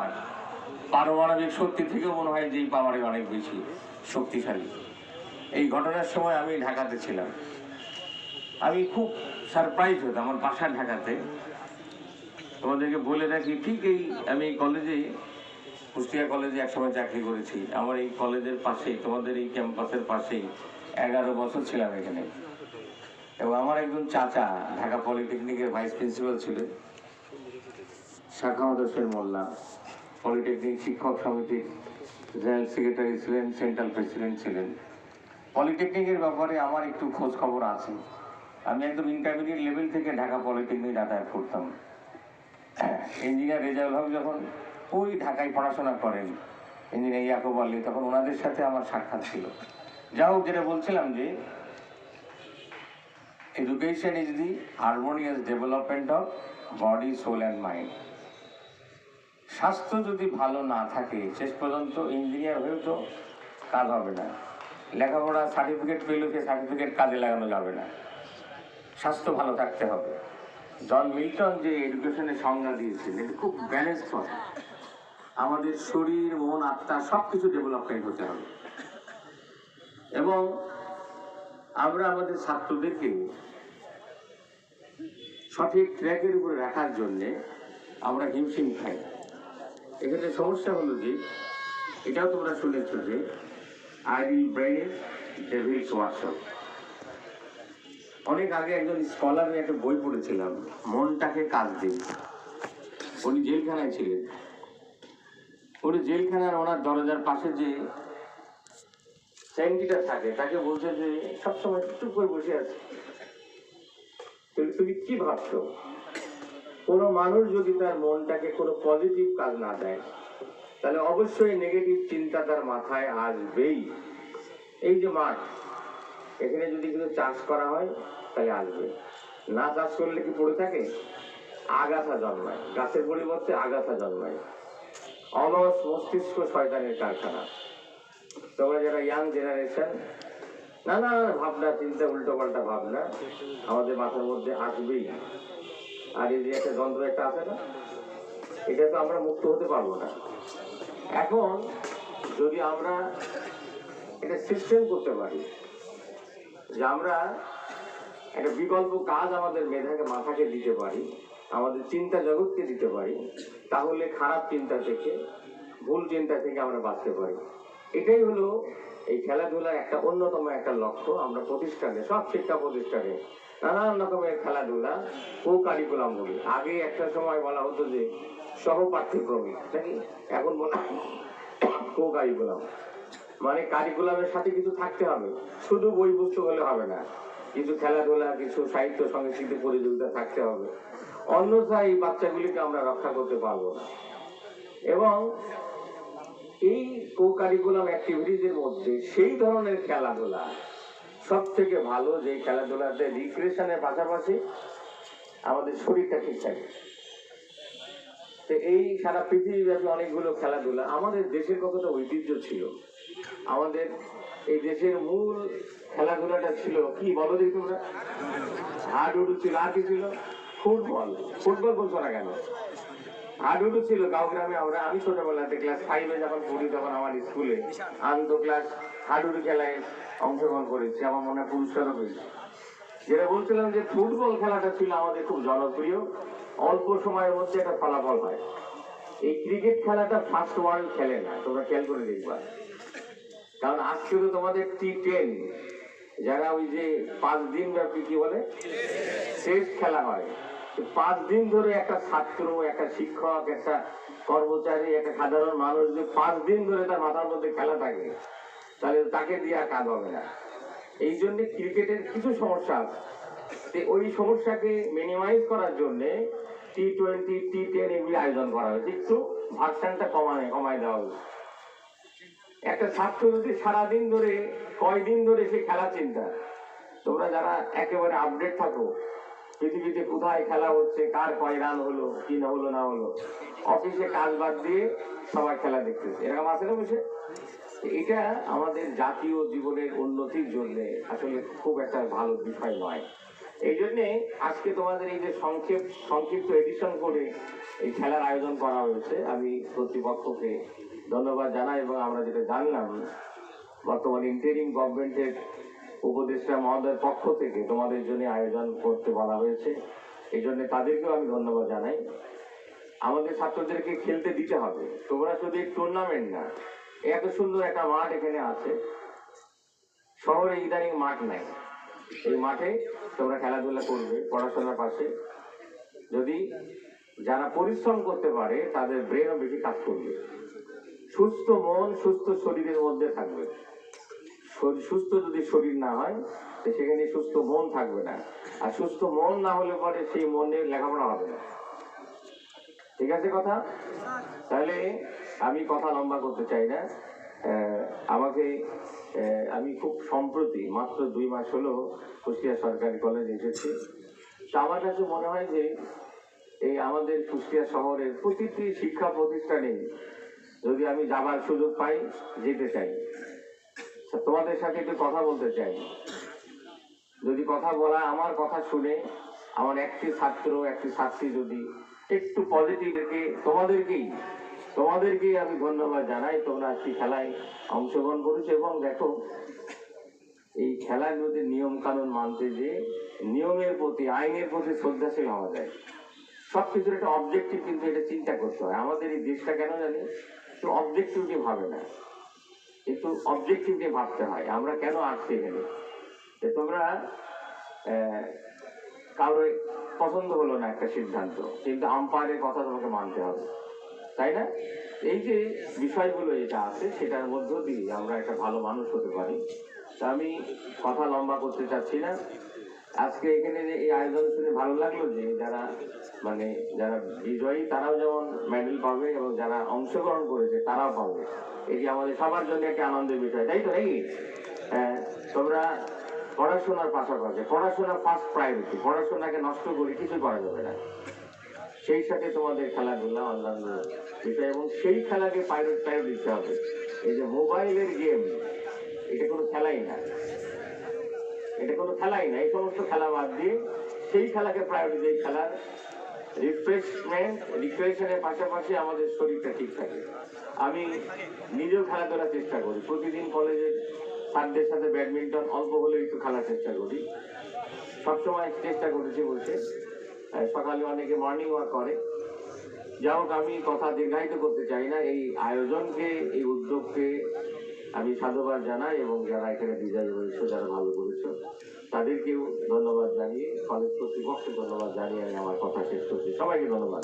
পায়। পারমাণবিক শক্তি থেকেও মনে হয় যে এই পাওয়ারই অনেক বেশি শক্তিশালী। এই ঘটনার সময় আমি ঢাকাতে ছিলাম। আমি খুব সারপ্রাইজ হতাম, আমার বাসা ঢাকাতে। তোমাদেরকে বলে রাখি, ঠিক এই আমি কলেজে, কুষ্টিয়া কলেজে একসময় চাকরি করেছি। আমার এই কলেজের পাশেই, তোমাদের এই ক্যাম্পাসের পাশেই 11 বছর ছিলাম এখানে। এবং আমার একজন চাচা ঢাকা পলিটেকনিকের ভাইস প্রিন্সিপাল ছিলেন, শাখাওয়াত হোসেন মোল্লা। পলিটেকনিক শিক্ষক সমিতির জেনারেল সেক্রেটারি ছিলেন, সেন্ট্রাল প্রেসিডেন্ট ছিলেন। পলিটেকনিকের ব্যাপারে আমার একটু খোঁজ খবর আছে। আমি একদম ইন্টারমিডিয়েট লেভেল থেকে ঢাকা পলিটেকনিক যাতায়াত করতাম। ইঞ্জিনিয়ার রেজাউল হক যখন ওই ঢাকায় পড়াশোনা করেন, ইঞ্জিনিয়ার ইয়াকুব আলী, তখন ওনাদের সাথে আমার সাক্ষাৎ ছিল। যা হোক, যেটা বলছিলাম যে education is the harmonious development of body, soul and mind. স্বাস্থ্য যদি ভালো না থাকে, শেষ পর্যন্ত ইঞ্জিনিয়ার হয়েও তো কাজ হবে না। লেখাপড়া সার্টিফিকেট পেলেও সে সার্টিফিকেট কাজে লাগানো যাবে না। স্বাস্থ্য ভালো থাকতে হবে। জন মিল্টন যে এডুকেশনের সংজ্ঞা দিয়েছেন, এটা খুব ব্যালেন্স কথা। আমাদের শরীর, মন, আত্মা সব কিছু ডেভেলপমেন্ট হতে হবে। এবং আমরা আমাদের ছাত্রদেরকে সঠিক ট্র্যাকের উপরে রাখার জন্যে আমরা হিমশিম খাই। এখানে সমস্যা হলো যে, এটাও তোমরা শুনেছ যে আইডিল ব্রেইন ডেভিলস ওয়ার্কশপ। অনেক আগে একজন স্কলারের একটা বই পড়েছিলাম, মনটাকে কাজ দিন। উনি জেলখানায় ছিলেন। উনি জেলখানার ওনার দরজার পাশে যে স্যাঙ্কিটা থাকে, তাকে বলছে যে সবসময় চুপ করে বসে আছে, তুমি কি ভাবছো? কোনো মানুষ যদি তার মনটাকে কোনো পজিটিভ কাজ না দেয়, তাহলে অবশ্যই নেগেটিভ চিন্তা তার মাথায় আসবেই। এই যে মাঠ, এখানে যদি কিছু চাষ করা হয় তাহলে আসবে, না চাষ করলে কি পড়ে থাকে? আগাছা জন্মায়, গাছের পরিবর্তে আগাছা জন্মায়। অলস মস্তিষ্ক শয়তানের কারখানা। তোমরা যারা ইয়াং জেনারেশন, নানা ভাবনা চিন্তা, উল্টো পাল্টা ভাবনা আমাদের মাথার মধ্যে আসবেই। আর এই যে একটা যন্ত্র একটা আছে না, এটা তো আমরা মুক্ত হতে পারবো না। এখন যদি আমরা এটা সিস্টেম করতে পারি যে আমরা একটা বিকল্প কাজ আমাদের মেধাকে, মাথাকে দিতে পারি, আমাদের চিন্তা জগৎকে দিতে পারি, তাহলে খারাপ চিন্তা থেকে, ভুল চিন্তা থেকে আমরা বাঁচতে পারি। এটাই হলো এই খেলাধুলার একটা অন্যতম একটা লক্ষ্য। আমরা প্রতিষ্ঠানে, সব শিক্ষা প্রতিষ্ঠানে নানান রকমের খেলাধুলা কো কারিকুলাম বলি। আগে একটা সময় বলা হতো যে সহ পাঠ্যক্রমিক, নাকি? এখন বলা কো কারিকুলাম, মানে কারিকুলামের সাথে কিছু থাকতে হবে, শুধু বই পুস্তক হলে হবে না। কিছু খেলাধুলা, কিছু সাহিত্য সংস্কৃতি প্রতিযোগিতা থাকতে হবে, অন্যথায় এই বাচ্চাগুলিকে আমরা রক্ষা করতে পারবো না। এবং এই কো কারিকুলাম অ্যাক্টিভিটিজের মধ্যে সেই ধরনের খেলাধুলা সব থেকে ভালো, যে খেলাধুলাতে রিক্রিয়েশনের পাশাপাশি আমাদের শরীরটা ঠিক থাকে। তো এই সারা পৃথিবীব্যাপী অনেকগুলো খেলাধুলা, আমাদের দেশের কতটা ঐতিহ্য ছিল। আমাদের এই দেশের মূল খেলাধুলাটা ছিল কি বলো দেখি তোমরা? হাডুডু ছিল, আর কি ছিল? ফুটবল। ফুটবল বলছো না কেন? হাডুডু ছিল গাঁও গ্রামে। আমি ছোটবেলাতে ক্লাস 5-এ যখন পড়ি, তখন আমার স্কুলে আন্ত ক্লাস হাডুডু খেলায় অংশগ্রহণ করেছি। আমার মনে হয় পুরস্কারও পেয়েছি। যেটা বলছিলাম যে ফুটবল খেলাটা ছিল আমাদের খুব জনপ্রিয়, অল্প সময়ের মধ্যে একটা ফলাফল হয়। এই ক্রিকেট খেলাটা ফার্স্ট ওয়ার্ল্ড খেলে না, তোমরা খেয়াল করে দেখবা। কারণ আজকে তো তোমাদের T10, যারা ওই যে 5 দিন ব্যাপী কি বলে শেষ খেলা হয়, 5 দিন ধরে একটা ছাত্র, একটা শিক্ষক, একটা কর্মচারী, একটা সাধারণ মানুষ যদি 5 দিন ধরে তার মাথার মধ্যে খেলা থাকে, তাহলে তাকে দিয়ে আর কাজ হবে না। এই জন্য ক্রিকেটের কিছু সমস্যা আছে। ওই সমস্যাকে মিনিমাইজ করার জন্য T20, T10 এগুলি আয়োজন করা হয়েছে। একটু ভার্সানটা কমায় দেওয়া হয়েছে। একটা ছাত্র যদি সারাদিন ধরে, কয়দিন ধরে সে খেলা চিন্তা, তোমরা যারা একেবারে আপডেট থাকো, পৃথিবীতে কোথায় খেলা হচ্ছে, কার কয় রান হলো, কি না হলো না হলো, অফিসে কাজ বাদ দিয়ে সবাই খেলা দেখতেছে, এরকম আছে না বসে? এটা আমাদের জাতীয় জীবনের উন্নতির জন্য আসলে খুব একটা ভালো বিষয় নয়। এই জন্যে আজকে তোমাদের এই যে সংক্ষিপ্ত এডিশন করে এই খেলার আয়োজন করা হয়েছে, আমি কর্তৃপক্ষকে ধন্যবাদ জানাই। এবং আমরা যেটা জানলাম, বর্তমান ইন্টারিম গভর্নমেন্টের উপদেষ্টা মহোদয়ের পক্ষ থেকে তোমাদের জন্য আয়োজন করতে বলা হয়েছে, এই জন্য তাদেরকেও আমি ধন্যবাদ জানাই। আমাদের ছাত্রদেরকে খেলতে দিতে হবে। তোমরা শুধু টুর্নামেন্ট না, এত সুন্দর একটা মাঠ এখানে আছে, শহরে ইদানিং মাঠ নাই। এই মাঠে তোমরা খেলাধুলা করবে পড়াশোনার পাশে। যদি যারা পরিশ্রম করতে পারে তাদের ব্রেনও বেশি কাজ করবে। সুস্থ মন সুস্থ শরীরের মধ্যে থাকবে। সুস্থ যদি শরীর না হয় সেখানে সুস্থ মন থাকবে না, আর সুস্থ মন না হলে পরে সেই মনে লেখাপড়া হবে না। ঠিক আছে কথা? তাহলে আমি কথা লম্বা করতে চাই না। আমি খুব সম্প্রতি মাত্র 2 মাস হলো কুষ্টিয়া সরকারি কলেজ এসেছি। তো আমার কাছে মনে হয় যে এই আমাদের কুষ্টিয়া শহরের প্রতিটি শিক্ষা প্রতিষ্ঠানে যদি আমি যাবার সুযোগ পাই, যেতে চাই। তোমাদের সাথে একটু কথা বলতে চাই। যদি কথা বলা, আমার কথা শুনে আমার একটি ছাত্র একটি ছাত্রী যদি একটু পজিটিভ রেখে তোমাদেরকেই আমি ধন্যবাদ জানাই। তোমরা আজকে খেলায় অংশগ্রহণ করেছো এবং দেখো এই খেলার মধ্যে নিয়ম কানুন মানতে যে নিয়মের প্রতি আইনের প্রতি শ্রদ্ধাশীল হওয়া যায়। সবকিছুর একটা অবজেক্টিভ কিন্তু এটা চিন্তা করতে হয়। আমাদের এই দেশটা কেন জানি তো অবজেক্টিভলি ভাবে না, কিন্তু অবজেক্টিভলি ভাবতে হয়। আমরা কেন আসছি এখানে? তোমরা কারোর পছন্দ হলো না একটা সিদ্ধান্ত, কিন্তু আম্পায়ারের কথা তোমাকে মানতে হবে, তাই না? এই যে বিষয়গুলো যেটা আছে সেটার মধ্য দিয়ে আমরা একটা ভালো মানুষ হতে পারি। তা আমি কথা লম্বা করতে চাচ্ছি না। আজকে এখানে এই আয়োজন শুনে ভালো লাগলো যে যারা বিজয়ী তারাও যেমন মেডেল পাবে এবং যারা অংশগ্রহণ করেছে তারাও পাবে। এটি আমাদের সবার জন্য একটা আনন্দের বিষয়, তাই তো নাকি? তোমরা পড়াশোনার পাশাপাশি, পড়াশোনা ফার্স্ট প্রায়োরিটি, পড়াশোনাকে নষ্ট করে কিছু করা যাবে না। সেই সাথে তোমাদের খেলাধুলা অন্যান্য বিষয়, এবং সেই খেলাকে প্রায়োরিটি দিতে হবে। এই যে মোবাইলের গেম, এটা কোনো খেলাই না, এই সমস্ত খেলা বাদ দিয়ে সেই খেলাকে প্রায়োরিটি দিয়ে খেলার রিফ্রেশনের পাশাপাশি আমাদের শরীরটা ঠিক থাকে। আমি নিজেও খেলাধুলার চেষ্টা করি, প্রতিদিন কলেজের স্যারদের সাথে ব্যাডমিন্টন অল্প হলেও একটু খেলার চেষ্টা করি। সবসময় চেষ্টা করেছি বলছে, সকালে অনেকে মর্নিং ওয়াক করে। যাই হোক, আমি কথা দীর্ঘায়িত করতে চাই না। এই আয়োজনকে, এই উদ্যোগকে আমি সাধুবাদ জানাই, এবং যারা এখানে বিজয়ী হয়েছে, যারা ভালো করেছে তাদেরকেও ধন্যবাদ জানিয়ে, কলেজ কর্তৃপক্ষকে ধন্যবাদ জানিয়ে আমি আমার কথা শেষ করছি। সবাইকে ধন্যবাদ।